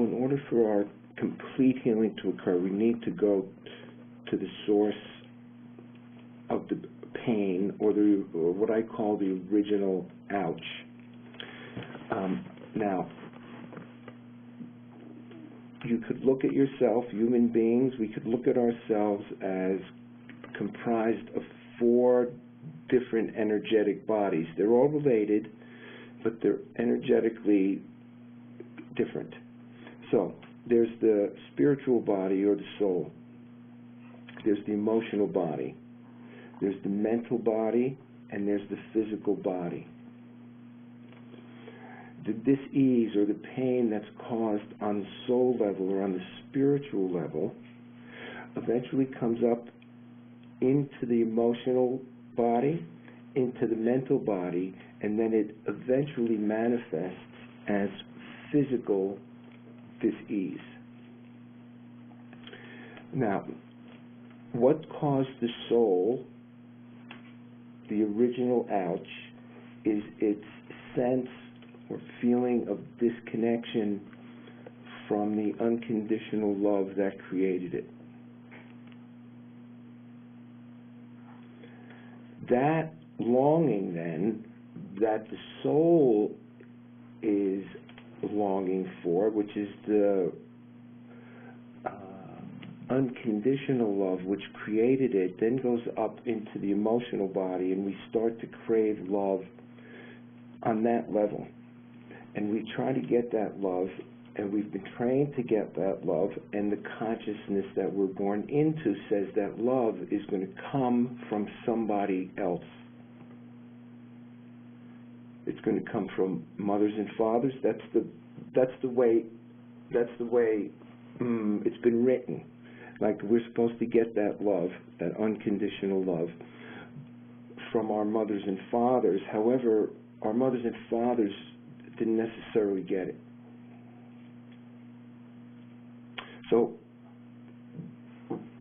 in order for our complete healing to occur, we need to go to the source of the pain, or what I call the original ouch. Now, you could look at yourself, human beings, we could look at ourselves as comprised of 4 different energetic bodies. They're all related, but they're energetically different. So, there's the spiritual body, or the soul. There's the emotional body. There's the mental body, and there's the physical body. The dis-ease, or the pain that's caused on the soul level or on the spiritual level, eventually comes up into the emotional body, into the mental body, and then it eventually manifests as physical dis-ease. Now, what caused the soul, the original ouch, is its sense or feeling of disconnection from the unconditional love that created it. That longing, then, that the soul is longing for, which is the unconditional love which created it, then goes up into the emotional body, and we start to crave love on that level. And we try to get that love, and we've been trained to get that love, and the consciousness that we're born into says that love is going to come from somebody else. It's going to come from mothers and fathers. That's the way it's been written. Like, we're supposed to get that love, that unconditional love, from our mothers and fathers. However, our mothers and fathers didn't necessarily get it. So,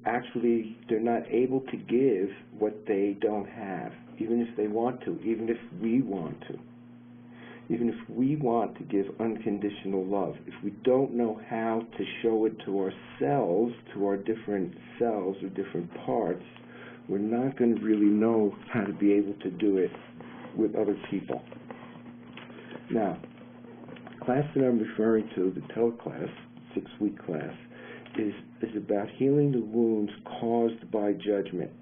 actually, they're not able to give what they don't have, even if they want to, even if we want to. Even if we want to give unconditional love, if we don't know how to show it to ourselves, to our different selves or different parts, we're not going to really know how to be able to do it with other people. Now, the class that I'm referring to, the teleclass, 6-week class, is about healing the wounds caused by judgment.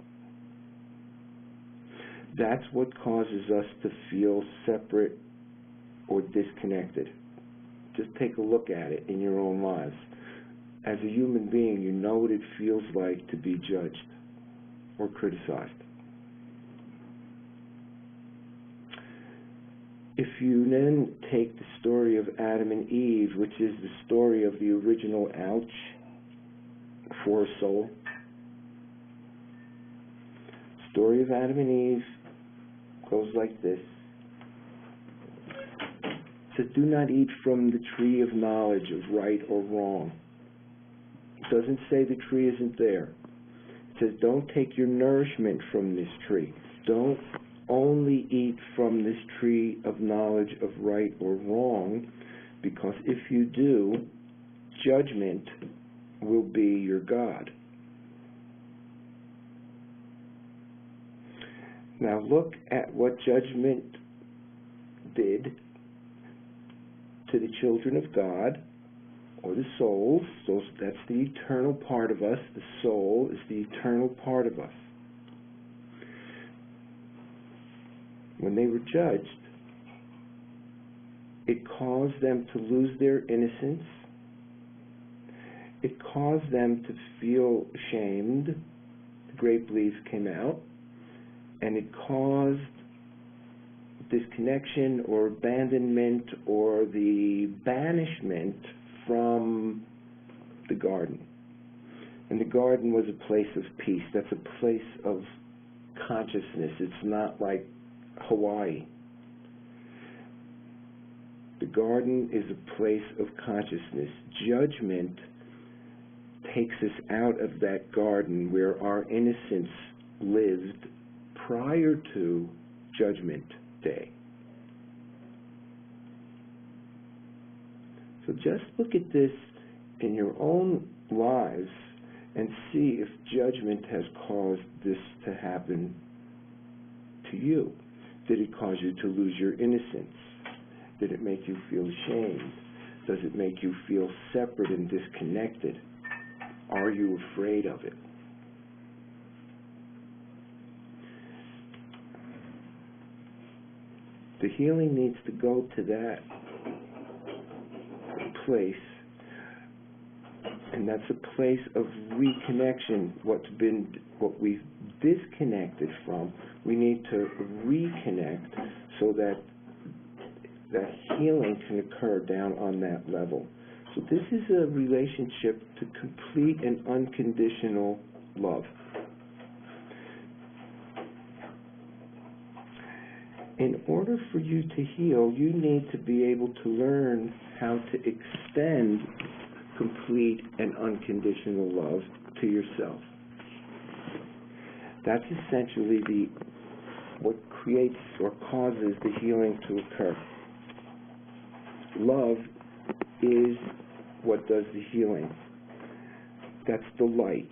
That's what causes us to feel separate or disconnected. Just take a look at it in your own lives. As a human being, you know what it feels like to be judged or criticized. If you then take the story of Adam and Eve, which is the story of the original ouch for a soul, the story of Adam and Eve goes like this. It says, do not eat from the tree of knowledge of right or wrong. It doesn't say the tree isn't there. It says, don't take your nourishment from this tree. Don't only eat from this tree of knowledge of right or wrong, because if you do, judgment will be your God. Now look at what judgment did to the children of God, or the souls. So that's the eternal part of us. The soul is the eternal part of us. When they were judged, it caused them to lose their innocence. It caused them to feel ashamed. The great belief came out. And it caused disconnection or abandonment or the banishment from the garden. And the garden was a place of peace. That's a place of consciousness. It's not like Hawaii. The garden is a place of consciousness. Judgment takes us out of that garden where our innocence lived prior to Judgment Day. So just look at this in your own lives and see if judgment has caused this to happen to you. Did it cause you to lose your innocence? Did it make you feel ashamed? Does it make you feel separate and disconnected? Are you afraid of it? The healing needs to go to that place, and that's a place of reconnection. What we've disconnected from, we need to reconnect so that that healing can occur down on that level. So this is a relationship to complete and unconditional love. In order for you to heal, you need to be able to learn how to extend complete and unconditional love to yourself. That's essentially what creates or causes the healing to occur. Love is what does the healing. That's the light.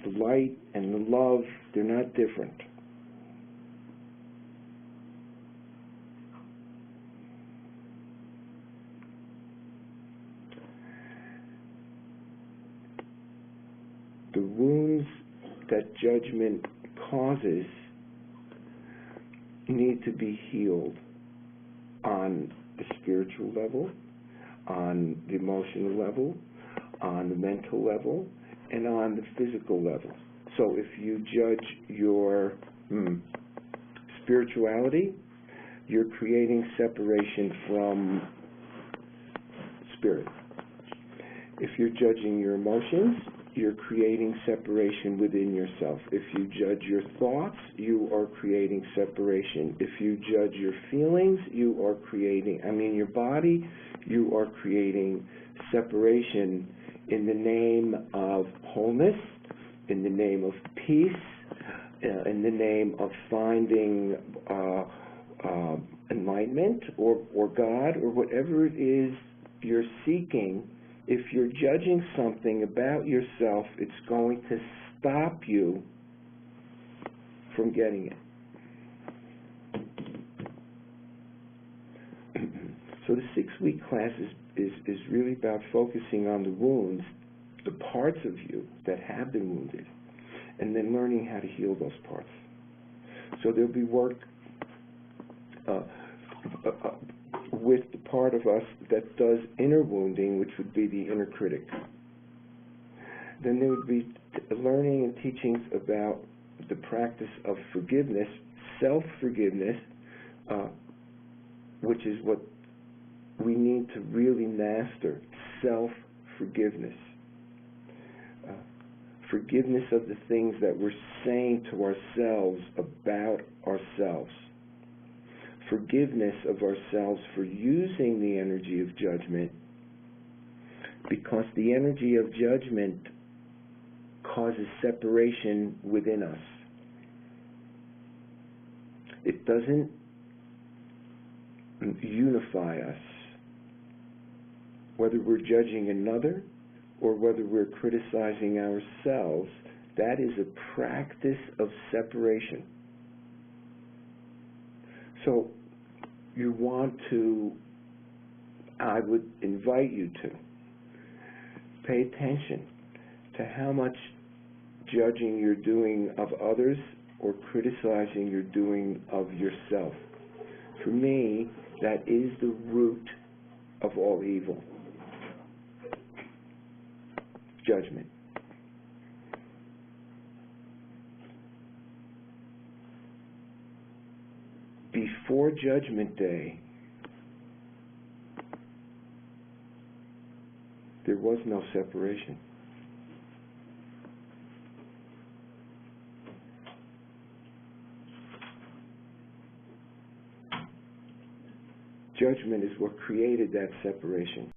The light and the love, they're not different. The wounds that judgment causes need to be healed on the spiritual level, on the emotional level, on the mental level, and on the physical level. So if you judge your spirituality, you're creating separation from spirit. If you're judging your emotions, you're creating separation within yourself. If you judge your thoughts, you are creating separation. If you judge your feelings, you are creating, your body, you are creating separation in the name of wholeness, in the name of peace, in the name of finding enlightenment or God or whatever it is you're seeking. If you're judging something about yourself, it's going to stop you from getting it. So the 6-week class is really about focusing on the wounds, the parts of you that have been wounded, and then learning how to heal those parts. So there'll be work with the part of us that does inner wounding, which would be the inner critic. Then there would be learning and teachings about the practice of forgiveness, self-forgiveness, which is what we need to really master, self-forgiveness. Forgiveness of the things that we're saying to ourselves about ourselves. Forgiveness of ourselves for using the energy of judgment, because the energy of judgment causes separation within us. It doesn't unify us. Whether we're judging another or whether we're criticizing ourselves, that is a practice of separation. So I would invite you to pay attention to how much judging you're doing of others or criticizing you're doing of yourself. For me, that is the root of all evil. Judgment. Before Judgment Day, there was no separation. Judgment is what created that separation.